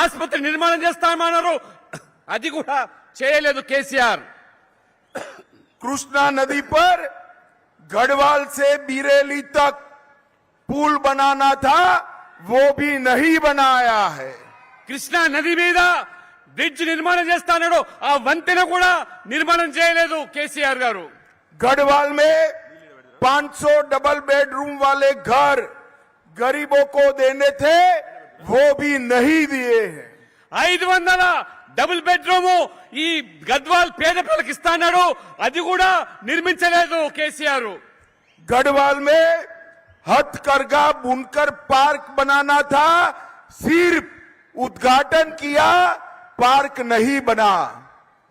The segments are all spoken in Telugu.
ఆసుపత్రి నిర్మాణం చేస్తామన్నారు, అది కూడా చేయలేదు కేసీఆర్। कृष्णा नदी पर गढ़वाल से बीरेली तक पुल बनाना था, वो भी नहीं बनाया है। కృష్ణా నది మీద బ్రిడ్జ్ నిర్మాణం చేస్తానడు, ఆ వంతెన కూడా నిర్మాణం చేయలేదు కేసీఆర్ గారు। गढ़वाल में 500 डबल बेडरूम वाले घर गरीबों को देने थे, वो भी नहीं दिए हैं। 500 డబుల్ బెడ్రూమ్ ఈ గద్వాల్ పేద ప్రజలకు ఇస్తానడు, అది కూడా నిర్మించలేదు కేసీఆర్। गढ़वाल में हथकरघा बुनकर पार्क बनाना था, सिर्फ उद्घाटन किया, पार्क नहीं बना।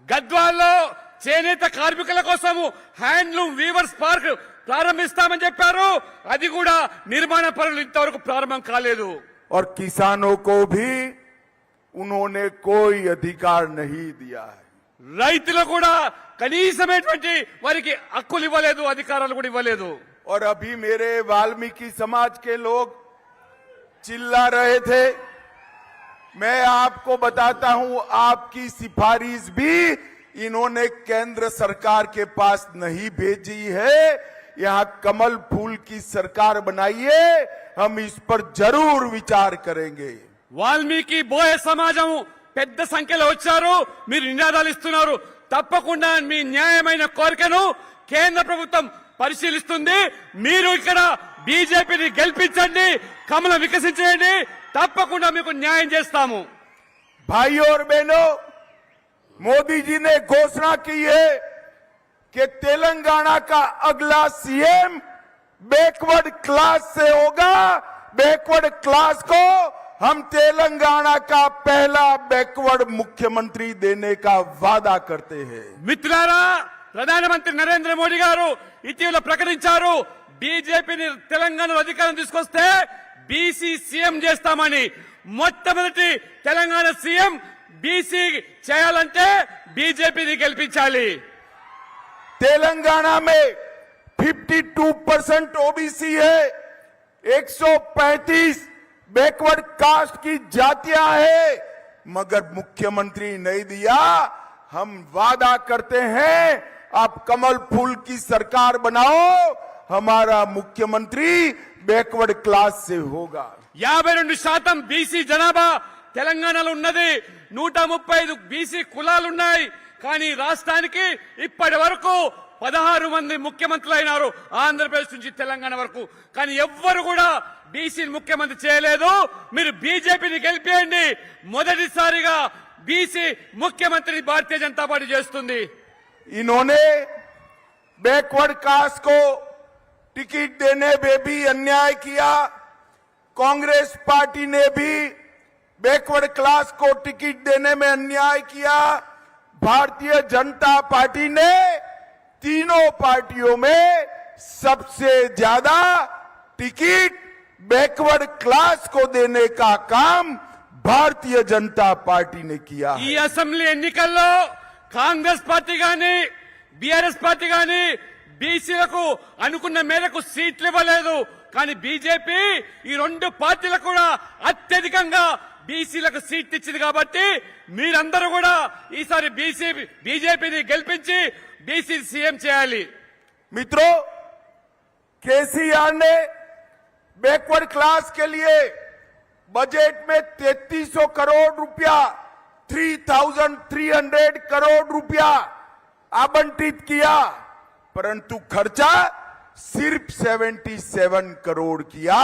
గద్వాల్లో చేనేత కార్మికుల కోసం హ్యాండ్లూమ్ వీవర్స్ పార్క్ ప్రారంభిస్తామని చెప్పారు, అది కూడా నిర్మాణ పనులు ఇంతవరకు ప్రారంభం కాలేదు। और किसानों को भी उन्होंने कोई अधिकार नहीं दिया है। రైతులు కూడా కనీసమైనటువంటి వారికి హక్కులు ఇవ్వలేదు, అధికారాలు కూడా ఇవ్వలేదు। और अभी मेरे वाल्मीकि समाज के लोग चिल्ला रहे थे, मैं आपको बताता हूं, आपकी सिफारिश भी इन्होंने केंद्र सरकार के पास नहीं भेजी है। यहां कमल फूल की सरकार बनाइए, हम इस पर जरूर विचार करेंगे। వాల్మీకి బోయ సమాజం పెద్ద సంఖ్యలో వచ్చారు, మీరు నినాదాలు ఇస్తున్నారు, తప్పకుండా మీ న్యాయమైన కోరికను కేంద్ర ప్రభుత్వం పరిశీలిస్తుంది। మీరు ఇక్కడ బీజేపీని గెలిపించండి, కమలం వికసించండి, తప్పకుండా మీకు న్యాయం చేస్తాము। भाइयों और बहनों, मोदी जी ने घोषणा की है कि तेलंगाना का अगला सीएम बैकवर्ड क्लास से होगा। बैकवर्ड क्लास को हम तेलंगाना का पहला बैकवर्ड मुख्यमंत्री देने का वादा करते हैं। మిత్రులారా, ప్రధానమంత్రి నరేంద్ర మోడీ గారు ఇటీవల ప్రకటించారు, బీజేపీని తెలంగాణలో అధికారం తీసుకొస్తే బీసీ సీఎం చేస్తామని। మొట్టమొదటి తెలంగాణ సీఎం బీసీ చేయాలంటే బీజేపీని గెలిపించాలి। तेलंगाना में 52% ओबीसी है, 135 बैकवर्ड कास्ट की जातियां है, मगर मुख्यमंत्री नहीं दिया। हम वादा करते हैं, आप कमल फूल की सरकार बनाओ, हमारा मुख्यमंत्री बैकवर्ड क्लास से होगा। 52% బీసీ జనాభా తెలంగాణలో ఉన్నది, 135 బీసీ కులాలున్నాయి, కానీ రాష్ట్రానికి ఇప్పటి వరకు 16 మంది ముఖ్యమంత్రులు అయినారు, ఆంధ్రప్రదేశ్ నుంచి తెలంగాణ వరకు, కానీ ఎవ్వరు కూడా బీసీని ముఖ్యమంత్రి చేయలేదు। మీరు బీజేపీని గెలిపియండి, మొదటిసారిగా బీసీ ముఖ్యమంత్రి భారతీయ జనతా పార్టీ చేస్తుంది। इन्होंने बैकवर्ड कास्ट को टिकट देने में भी अन्याय किया। कांग्रेस पार्टी ने भी बैकवर्ड क्लास को टिकट देने में अन्याय किया। भारतीय जनता पार्टी ने तीनों पार्टियों में सबसे ज्यादा टिकट बैकवर्ड क्लास को देने का काम भारतीय जनता पार्टी ने किया। ఈ అసెంబ్లీ ఎన్నికల్లో కాంగ్రెస్ పార్టీ గాని బీఆర్ఎస్ పార్టీ గాని బీసీలకు అనుకున్న మేరకు సీట్లు ఇవ్వలేదు, కానీ బీజేపీ ఈ రెండు పార్టీలకు కూడా అత్యధికంగా బీసీలకు సీట్లు ఇచ్చింది। కాబట్టి మీరందరూ కూడా ఈసారి బీజేపీని గెలిపించి బీసీ సీఎం చేయాలి। मित्रों, केसीआर ने बैकवर्ड क्लास के लिए बजट में 3300 करोड़ रुपया, 3300 करोड़ रुपया आवंटित किया, परंतु खर्चा सिर्फ 77 करोड़ किया।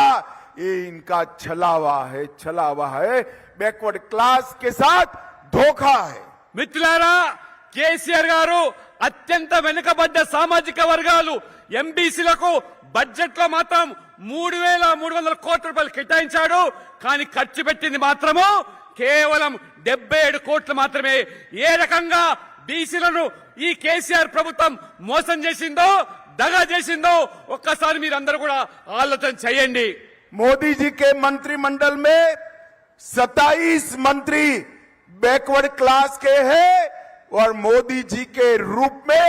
ये इनका छलावा है, बैकवर्ड क्लास के साथ धोखा है। మిత్రులారా, కేసీఆర్ గారు అత్యంత వెనుకబడ్డ సామాజిక వర్గాలు ఎంబీసీలకు బడ్జెట్ లో మాత్రం 3,300 కోట్ల రూపాయలు కేటాయించాడు, కానీ ఖర్చు పెట్టింది మాత్రము కేవలం 77 కోట్లు మాత్రమే। ఏ రకంగా బీసీలను ఈ కేసీఆర్ ప్రభుత్వం మోసం చేసిందో, దగా చేసిందో ఒక్కసారి మీరందరూ కూడా ఆలోచన చేయండి। मोदी जी के मंत्रिमंडल में 27 मंत्री बैकवर्ड क्लास के हैं, और मोदी जी के रूप में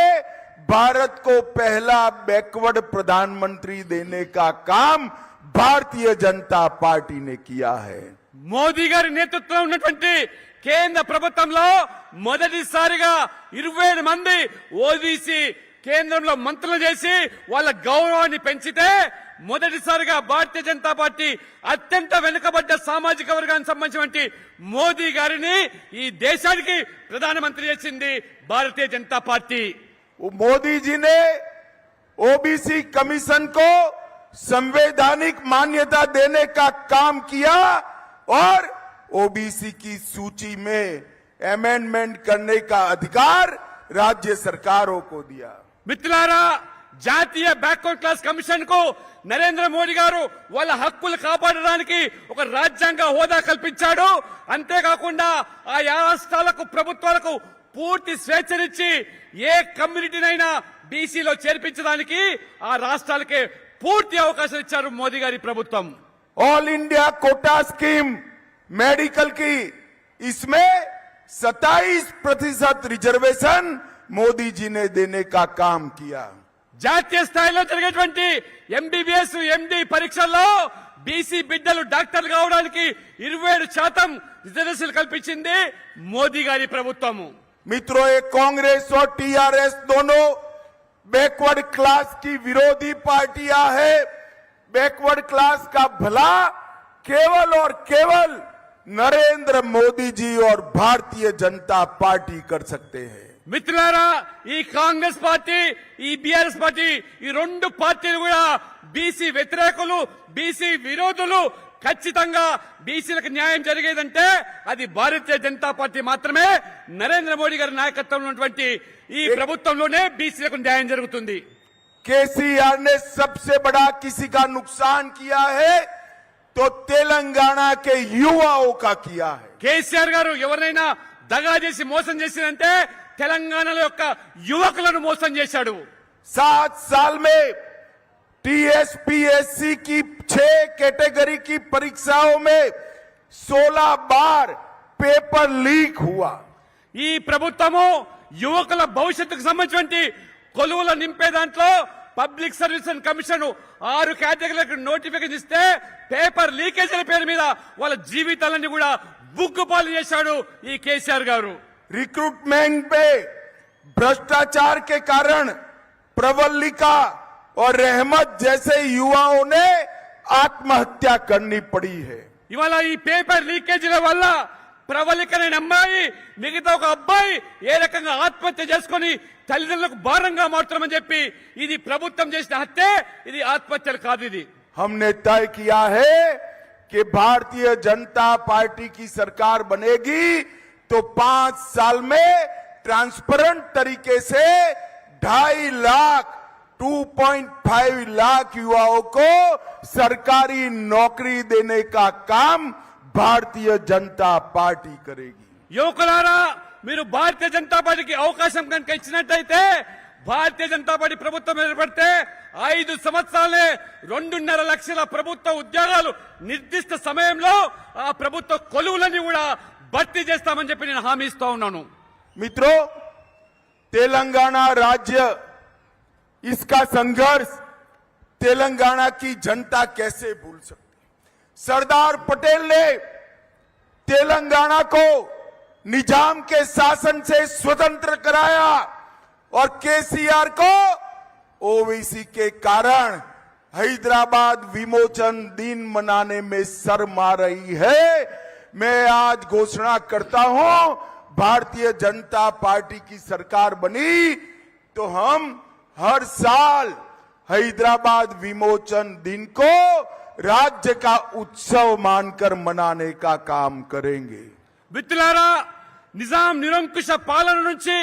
भारत को पहला बैकवर्ड प्रधानमंत्री देने का काम भारतीय जनता पार्टी ने किया है। మోదీ గారి నేతృత్వంలో ఉన్నటువంటి కేంద్ర ప్రభుత్వంలో మొదటిసారిగా 27 మంది ఓబీసీ కేంద్రంలో మంత్రులు చేసి వాళ్ళ గౌరవాన్ని పెంచితే మొదటిసారిగా భారతీయ జనతా పార్టీ అత్యంత వెనుకబడ్డ సామాజిక వర్గానికి సంబంధించినటువంటి మోదీ గారిని ఈ దేశానికి ప్రధానమంత్రి చేసింది భారతీయ జనతా పార్టీ. वो मोदी जी ने ओबीसी कमीशन को संवैधानिक मान्यता देने का काम किया और ओबीसी की सूची में अमेंडमेंट करने का अधिकार राज्य सरकारों को दिया. మిత్రులారా, జాతీయ బ్యాక్వర్డ్ క్లాస్ కమిషన్ కు నరేంద్ర మోడీ గారు వాళ్ళ హక్కులు కాపాడడానికి ఒక రాజ్యాంగ హోదా కల్పించాడు. అంతేకాకుండా ఆయా రాష్ట్రాలకు ప్రభుత్వాలకు పూర్తి స్వేచ్ఛనిచ్చి ఏ కమ్యూనిటీనైనా బీసీలో చేర్పించడానికి ఆ రాష్ట్రాలకే పూర్తి అవకాశం ఇచ్చారు మోదీ గారి ప్రభుత్వం. All India quota scheme medical की इसमें 27% रिजर्वेशन मोदी जी ने देने का काम किया. జాతీయ స్థాయిలో జరిగేటువంటి ఎంబీబీఎస్ ఎండి పరీక్షల్లో బీసీ బిడ్డలు డాక్టర్లు కావడానికి 27% రిజర్వేషన్ కల్పించింది మోదీ గారి ప్రభుత్వము. मित्रों, ये कांग्रेस और टीआरएस दोनों बैकवर्ड क्लास की विरोधी पार्टियां हैं. बैकवर्ड क्लास का भला केवल और केवल नरेंद्र मोदी जी और भारतीय जनता पार्टी कर सकते हैं. మిత్రులారా, ఈ కాంగ్రెస్ పార్టీ, ఈ బీఆర్ఎస్ పార్టీ, ఈ రెండు పార్టీలు కూడా బీసీ వ్యతిరేకులు, బీసీ విరోధులు. ఖచ్చితంగా బీసీలకు న్యాయం జరిగేదంటే అది భారతీయ జనతా పార్టీ మాత్రమే. నరేంద్ర మోడీ గారి నాయకత్వంలో ఉన్నటువంటి ఈ ప్రభుత్వంలోనే బీసీలకు న్యాయం జరుగుతుంది. केसीआर ने सबसे बड़ा किसी का नुकसान किया है तो तेलंगाना के युवाओं का किया है. కేసీఆర్ గారు ఎవరినైనా దగా చేసి మోసం చేసినంటే తెలంగాణలో యొక్క యువకులను మోసం చేశాడు. 7 साल में टीएसपीएससी की 6 कैटेगरी की परीक्षाओं में 16 बार पेपर लीक हुआ. ఈ ప్రభుత్వము యువకుల భవిష్యత్తుకు సంబంధించినటువంటి కొలువుల నింపే దాంట్లో పబ్లిక్ సర్వీస్ కమిషన్ 6 కేటగిరీలకు నోటిఫికేషన్ ఇస్తే పేపర్ లీకేజీల పేరు మీద వాళ్ళ జీవితాలన్నీ కూడా బుగ్గుపాలు చేశాడు ఈ కేసీఆర్ గారు. रिक्रूटमेंट पे भ्रष्टाचार के कारण प्रवल्लिका और रहमत जैसे युवाओं ने आत्महत्या करनी पड़ी है. ఇవాళ ఈ పేపర్ లీకేజీల వల్ల ప్రవళికనే అమ్మాయి మిగతా ఒక అబ్బాయి ఏ రకంగా ఆత్మహత్య చేసుకుని తల్లిదండ్రులకు భారంగా మారుతామని చెప్పి ఇది ప్రభుత్వం చేసిన హత్య, ఇది ఆత్మహత్యలు కాదు. ఇది हमने तय किया है कि भारतीय जनता पार्टी की सरकार बनेगी तो 5 साल में ट्रांसपेरेंट तरीके से 2.5 लाख 2.5 लाख युवाओं को सरकारी नौकरी देने का काम भारतीय जनता पार्टी करेगी. యువకులారా, మీరు భారతీయ జనతా పార్టీకి అవకాశం కనుక ఇచ్చినట్టయితే భారతీయ జనతా పార్టీ ప్రభుత్వం ఏర్పడితే 5 సంవత్సరాలే 2.5 లక్షల ప్రభుత్వ ఉద్యోగాలు నిర్దిష్ట సమయంలో ఆ ప్రభుత్వ కొలువులని కూడా భర్తీ చేస్తామని చెప్పి నేను హామీ ఇస్తా ఉన్నాను. मित्रों, तेलंगाना राज्य, इसका संघर्ष तेलंगाना की जनता कैसे भूल सकती. सरदार पटेल ने तेलंगाना को निजाम के शासन से स्वतंत्र कराया और केसीआर को ओबीसी के कारण हैदराबाद विमोचन दिन मनाने में शर्म आ रही है. मैं आज घोषणा करता हूं, भारतीय जनता पार्टी की सरकार बनी तो हम हर साल हैदराबाद विमोचन दिन को राज्य का उत्सव मानकर मनाने का काम करेंगे. మిత్రులారా, నిజాం నిరంకుశ పాలన నుంచి,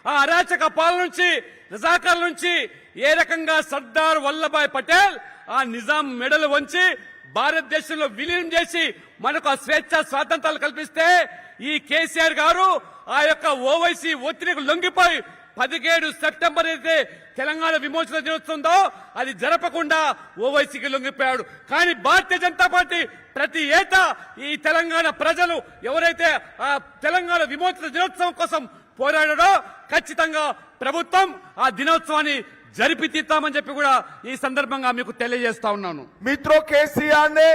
ఆ అరాచక పాలన నుంచి, రజాకార్ల నుంచి ఏ రకంగా సర్దార్ వల్లభాయ్ పటేల్ ఆ నిజాం మెడలు వంచి భారతదేశంలో విలీనం చేసి మనకు ఆ స్వేచ్ఛ స్వాతంత్రాలు కల్పిస్తే ఈ కేసీఆర్ గారు ఆ యొక్క ఓవైసీ ఒత్తిడికి లొంగిపోయి 17 సెప్టెంబర్ అయితే తెలంగాణ విమోచన దినోత్సవంతో అది జరపకుండా ఓవైసీకి లొంగిపోయాడు. కానీ భారతీయ జనతా పార్టీ ప్రతి ఏటా ఈ తెలంగాణ ప్రజలు ఎవరైతే ఆ తెలంగాణ విమోచన దినోత్సవం కోసం పోరాడాడో ఖచ్చితంగా ప్రభుత్వం ఆ దినోత్సవాన్ని జరిపి తీస్తామని చెప్పి కూడా ఈ సందర్భంగా మీకు తెలియజేస్తా ఉన్నాను. मित्रों, केसीआर ने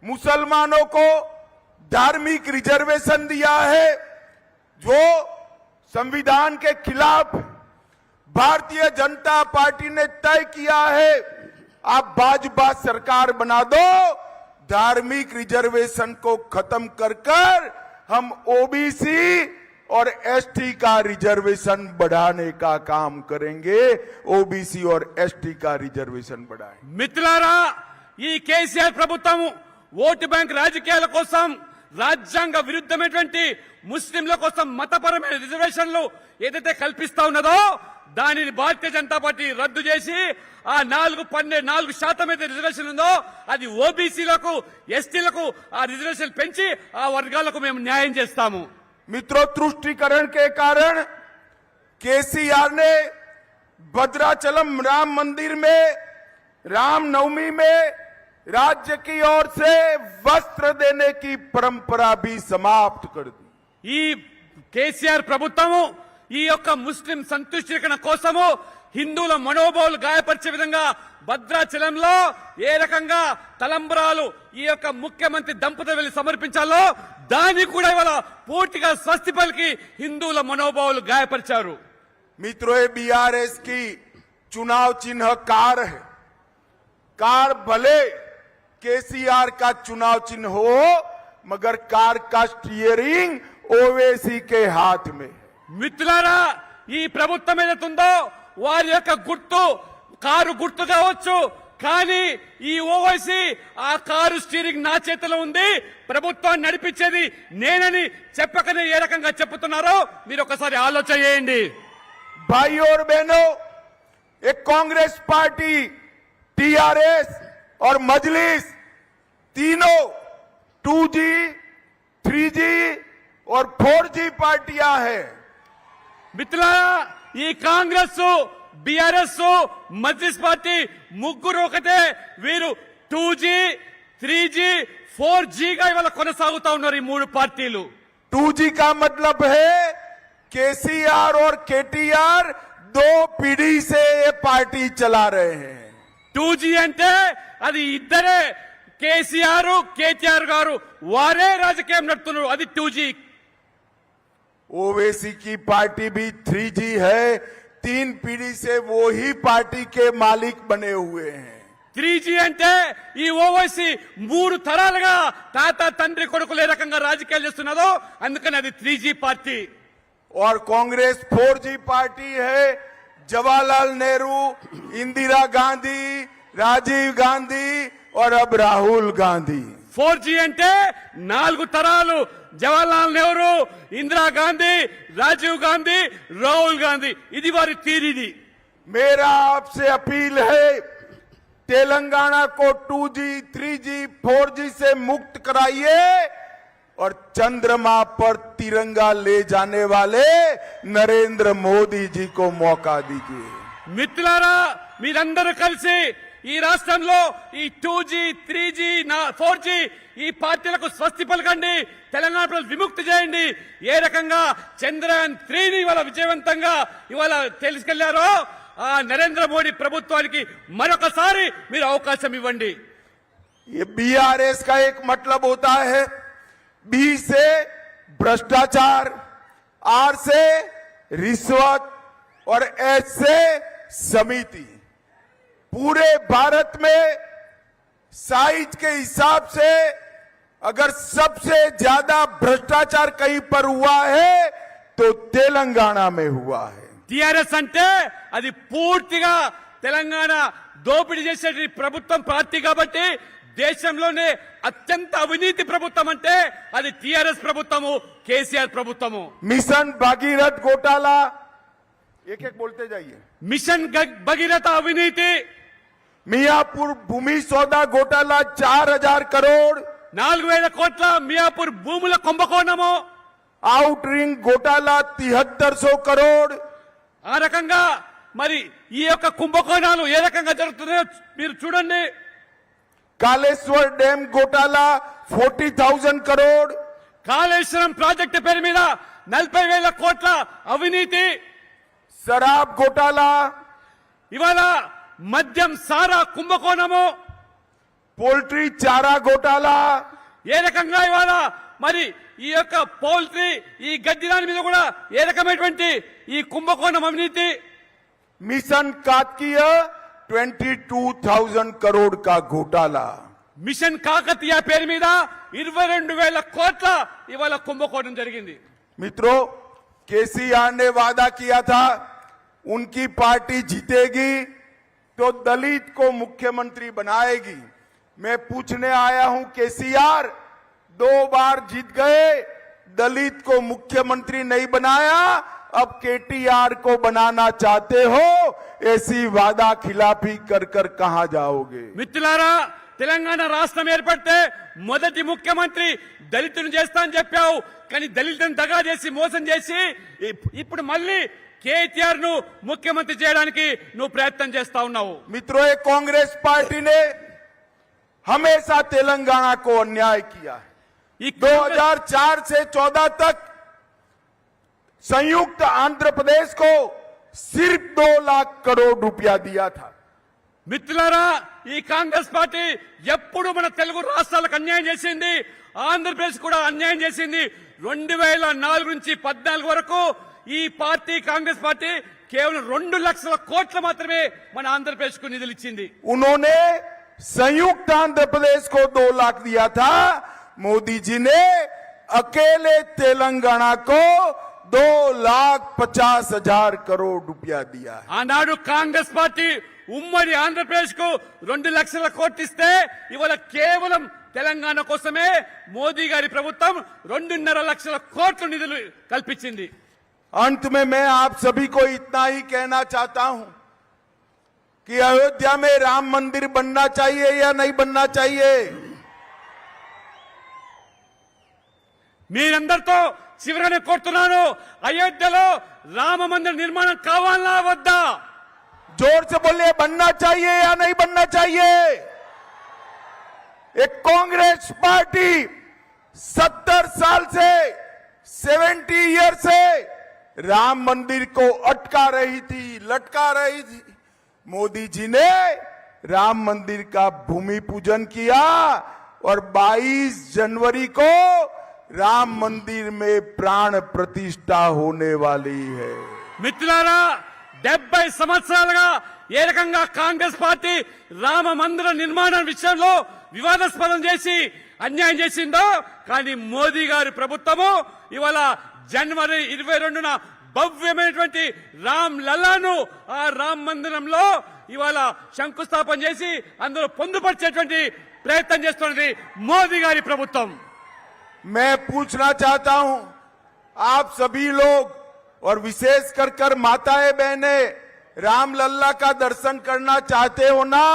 मुसलमानों को धार्मिक रिजर्वेशन दिया है जो संविधान के खिलाफ भारतीय जनता पार्टी ने तय किया है। आप भाजपा सरकार बना दो, धार्मिक रिजर्वेशन को खत्म कर हम ओबीसी और एसटी का रिजर्वेशन बढ़ाने का काम करेंगे। ओबीसी और एसटी का रिजर्वेशन बढ़ाएं। మిత్రులారా, ఈ కేసీఆర్ ప్రభుత్వం ఓటు బ్యాంక్ రాజకీయాల కోసం రాజ్యాంగ విరుద్ధమైనటువంటి ముస్లింల కోసం మతపరమైన రిజర్వేషన్లు ఏదైతే కల్పిస్తా ఉన్నదో దానిని భారతీయ జనతా పార్టీ రద్దు చేసి ఆ 4% అయితే రిజర్వేషన్ ఉందో అది ఓబీసీలకు ఎస్టీలకు ఆ రిజర్వేషన్ పెంచి ఆ వర్గాలకు మేము న్యాయం చేస్తాము। मित्रों, तुष्टीकरण के कारण केसीआर ने भद्राचलम राम मंदिर में रामनवमी में राज्य की ओर से वस्त्र देने की परंपरा भी समाप्त कर दी। ఈ కేసీఆర్ ప్రభుత్వము ఈ యొక్క ముస్లిం సంతుష్టీకరణ కోసము హిందువుల మనోభావాలు గాయపరిచే విధంగా భద్రాచలంలో ఏ రకంగా తలంబరాలు ఈ యొక్క ముఖ్యమంత్రి దంపతులు వెళ్లి సమర్పించాలో దాన్ని కూడా ఇవాళ పూర్తిగా స్వస్తి పలికి హిందువుల మనోభావాలు గాయపరిచారు। मित्रों, ये बीआरएस की चुनाव चिन्ह कार है। कार भले केसीआर का चुनाव चिन्ह हो, मगर कार का स्टीयरिंग ओवैसी के हाथ में है। మిత్రులారా, ఈ ప్రభుత్వం ఏదైతుందో వారి యొక్క గుర్తు కారు గుర్తు కావచ్చు, కానీ ఈ ఓవైసీ ఆ కారు స్టీరింగ్ నా చేతిలో ఉంది, ప్రభుత్వాన్ని నడిపించేది నేనని చెప్పకనే ఏ రకంగా చెప్తున్నారో మీరు ఒకసారి ఆలోచన చేయండి। भाई और बहनों, एक कांग्रेस पार्टी, टीआरएस और मजलिस तीनों 2G, 3G और 4G पार्टियां हैं। మిత్రులారా, ఈ కాంగ్రెస్ బీఆర్ఎస్ మజ్లిస్ పార్టీ ముగ్గురు ఒకటే, వీరు 2G, 3G, 4G గా ఇవాళ కొనసాగుతా ఉన్నారు ఈ మూడు పార్టీలు। 2G का मतलब है केसीआर और केटीआर 2 पीढ़ी से ये पार्टी चला रहे हैं। 2G అంటే అది ఇద్దరే, కేసీఆర్ కేటీఆర్ గారు వారే రాజకీయం నడుపుతున్నారు, అది 2G। ओवैसी की पार्टी भी 3G है। 3 पीढ़ी से वो ही पार्टी के मालिक बने हुए हैं। 3G అంటే ఈ ఓవైసీ 3 తరాలుగా తాత తండ్రి కొడుకులు ఏ రకంగా రాజకీయాలు చేస్తున్నదో అందుకని అది 3G పార్టీ। और कांग्रेस 4G पार्टी है। जवाहरलाल नेहरू, इंदिरा गांधी, राजीव गांधी और अब राहुल गांधी। 4G అంటే 4 తరాలు, జవహర్లాల్ నెహ్రూ, ఇందిరాగాంధీ, రాజీవ్ గాంధీ, రాహుల్ గాంధీ, ఇది వారి తీరిది। मेरा आपसे अपील है, तेलंगाना को 2G, 3G, 4G से मुक्त कराइए और चंद्रमा पर तिरंगा ले जाने वाले नरेंद्र मोदी जी को मौका दीजिए। మిత్రులారా, మీరందరూ కలిసి ఈ రాష్ట్రంలో ఈ 2G, 3G, 4G ఈ పార్టీలకు స్వస్తి పలకండి, తెలంగాణ ప్రజలు విముక్తి చేయండి। ఏ రకంగా చంద్రయాన్ 3ని ఇవాళ విజయవంతంగా ఇవాళ తీసుకెళ్లారో ఆ నరేంద్ర మోడీ ప్రభుత్వానికి మరొకసారి మీరు అవకాశం ఇవ్వండి। ये बीआरएस का एक मतलब होता है, बी से भ्रष्टाचार, आर से रिश्वत और एच से समिति। पूरे भारत में साइज के हिसाब से अगर सबसे ज्यादा भ्रष्टाचार कहीं पर हुआ है तो तेलंगाना में हुआ है। టీఆర్ఎస్ అంటే అది పూర్తిగా తెలంగాణ దోపిడీ చేసే ప్రభుత్వం పార్టీ కాబట్టి దేశంలోనే అత్యంత అవినీతి ప్రభుత్వం అంటే అది టీఆర్ఎస్ ప్రభుత్వము, కేసీఆర్ ప్రభుత్వము। मिशन भागीरथ घोटाला, एक एक बोलते जाइए। మిషన్ భగీరథ అవినీతి, मियापुर भूमि सौदा घोटाला 4000 करोड़, 4000 కోట్ల మియాపూర్ భూముల కుంభకోణము, आउट रिंग घोटाला 7300 करोड़, ఆ రకంగా మరి ఈ యొక్క కుంభకోణాలు ఏ రకంగా జరుగుతున్నాయో మీరు చూడండి। कालेश्वर डैम घोटाला 40,000 करोड़, కాళేశ్వరం ప్రాజెక్టు పేరు మీద 40,000 కోట్ల అవినీతి, शराब घोटाला, ఇవాళ మద్యం సారా కుంభకోణము, पोल्ट्री चारा घोटाला, ఏ రకంగా ఇవాళ మరి ఈ యొక్క పౌల్ట్రీ ఈ గడ్డి దాని మీద కూడా ఏ రకమైనటువంటి ఈ కుంభకోణం అవినీతి, मिशन कातकीय 22,000 करोड़ का घोटाला, మిషన్ కాకతీయ పేరు మీద 22,000 కోట్ల ఇవాళ కుంభకోణం జరిగింది. मित्रों, केसीआर ने वादा किया था उनकी पार्टी जीतेगी तो दलित को मुख्यमंत्री बनाएगी। मैं पूछने आया हूं, केसीआर 2 बार जीत गए, दलित को मुख्यमंत्री नहीं बनाया, अब केटीआर को बनाना चाहते हो, ऐसी वादा खिलाफी कर कर कहां जाओगे? మిత్రులారా, తెలంగాణ రాష్ట్రం ఏర్పడితే మొదటి ముఖ్యమంత్రి దళితులను చేస్తా అని చెప్పావు, కానీ దళితులను దగా చేసి మోసం చేసి ఇప్పుడు మళ్ళీ కేటీఆర్ ను ముఖ్యమంత్రి చేయడానికి నువ్వు ప్రయత్నం చేస్తా ఉన్నావు. मित्रों, ये कांग्रेस पार्टी ने हमेशा तेलंगाना को अन्याय किया है। ఈ 2004 से 14 तक संयुक्त आंध्र प्रदेश को सिर्फ 2 लाख करोड़ रुपया दिया था। మిత్రులారా, ఈ కాంగ్రెస్ పార్టీ ఎప్పుడు మన తెలుగు రాష్ట్రాలకు అన్యాయం చేసింది, ఆంధ్రప్రదేశ్ కూడా అన్యాయం చేసింది. 2004 నుంచి 14 వరకు ఈ పార్టీ కాంగ్రెస్ పార్టీ కేవలం 2 లక్షల కోట్లు మాత్రమే మన ఆంధ్రప్రదేశ్ కు నిధులు ఇచ్చింది. उन्होंने संयुक्त आंध्र प्रदेश को 2 लाख दिया था, मोदी जी ने अकेले तेलंगाना को 2,50,000 करोड़ रुपया दिया है। ఆనాడు కాంగ్రెస్ పార్టీ ఉమ్మడి ఆంధ్రప్రదేశ్ కు 2 లక్షల కోట్లు ఇస్తే ఇవాళ కేవలం తెలంగాణ కోసమే మోదీ గారి ప్రభుత్వం 2.5 లక్షల కోట్ల నిధులు కల్పించింది. अंत में मैं आप सभी को इतना ही कहना चाहता हूं कि अयोध्या में राम मंदिर बनना चाहिए या नहीं बनना चाहिए? మీరందరితో చివరనే కోరుతున్నాను, అయోధ్యలో రామ మందిర నిర్మాణం కావాలా వద్దా? जोर से बोलिए, बनना चाहिए या नहीं बनना चाहिए? एक कांग्रेस पार्टी 70 साल से 70 ईयर से राम मंदिर को अटका रही थी, लटका रही थी। मोदी जी ने राम मंदिर का भूमि पूजन किया और 22 जनवरी को राम मंदिर में प्राण प्रतिष्ठा होने वाली है। మిత్రులారా, 70 సంవత్సరాలుగా ఏ రకంగా కాంగ్రెస్ పార్టీ రామ మందిర నిర్మాణం విషయంలో వివాదాస్పదం చేసి అన్యాయం చేసిందో, కానీ మోదీ గారి ప్రభుత్వము ఇవాళ జనవరి 22న భవ్యమైనటువంటి రామ్ లల్లాను ఆ రామ్ మందిరంలో ఇవాళ శంకుస్థాపన చేసి అందులో పొందుపరిచేటువంటి ప్రయత్నం చేస్తున్నది మోదీ గారి ప్రభుత్వం. मैं पूछना चाहता हूं, आप सभी लोग और विशेष कर माताएं बहनें राम लल्ला का दर्शन करना चाहते हो ना?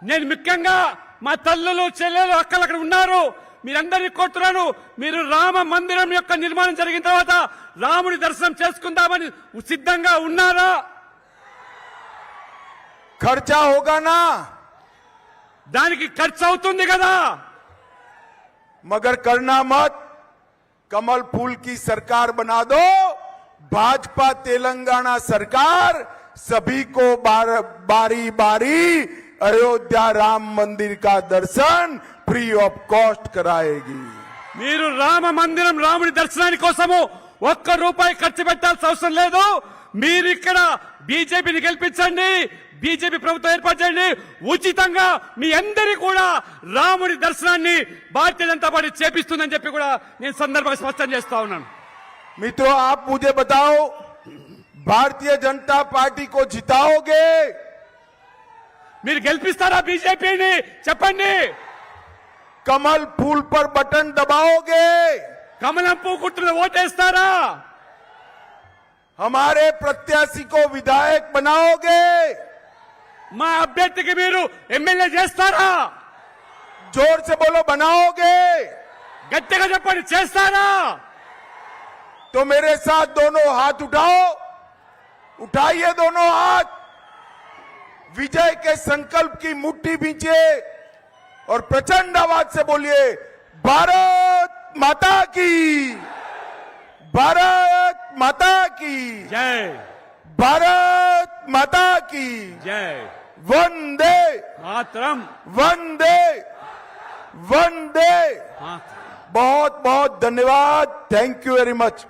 నేను ముఖ్యంగా మా తల్లులు చెల్లెలు అక్కలు అక్కడ ఉన్నారు, మీరందరినీ కోరుతున్నాను, మీరు రామ మందిరం యొక్క నిర్మాణం జరిగిన తర్వాత రాముడి దర్శనం చేసుకుందామని సిద్ధంగా ఉన్నారా? खर्चा होगा ना? దానికి ఖర్చు అవుతుంది కదా. मगर करना मत, कमल फूल की सरकार बना दो, भाजपा तेलंगाना सरकार सभी को बारी बारी अयोध्या राम मंदिर का दर्शन फ्री ऑफ कॉस्ट कराएगी। మీరు రామ మందిరం రాముడి దర్శనాని కోసము ₹1 ఖర్చు పెట్టాల్సిన అవసరం లేదు. మీరు ఇక్కడ బీజేపీని గెలిపించండి, బీజేపీ ప్రభుత్వం ఏర్పాటు చేయండి, ఉచితంగా మీ అందరి కూడా రాముడి దర్శనాన్ని భారతీయ జనతా పార్టీ చేపిస్తుందని చెప్పి కూడా నేను సందర్భంగా స్పష్టం చేస్తా ఉన్నాను. मित्रों, आप मुझे बताओ, भारतीय जनता पार्टी को जिताओगे? మీరు గెలిపిస్తారా బీజేపీని? చెప్పండి. कमल फूल पर बटन दबाओगे? కమలం పువ్వు గుర్తులు ఓటేస్తారా? हमारे प्रत्याशी को विधायक बनाओगे? మా అభ్యర్థికి మీరు ఎమ్మెల్యే చేస్తారా? जोर से बोलो, बनाओगे? గట్టిగా చెప్పండి, చేస్తారా? तो मेरे साथ दोनों हाथ उठाओ, उठाइए दोनों हाथ, विजय के संकल्प की मुट्ठी भींचिए और प्रचंड आवाज से बोलिए, भारत माता की, भारत माता की, జై भारत माता की। జై. वंदे मातरम वंदे वंदे। मातरम। बहुत बहुत धन्यवाद। Thank you very much.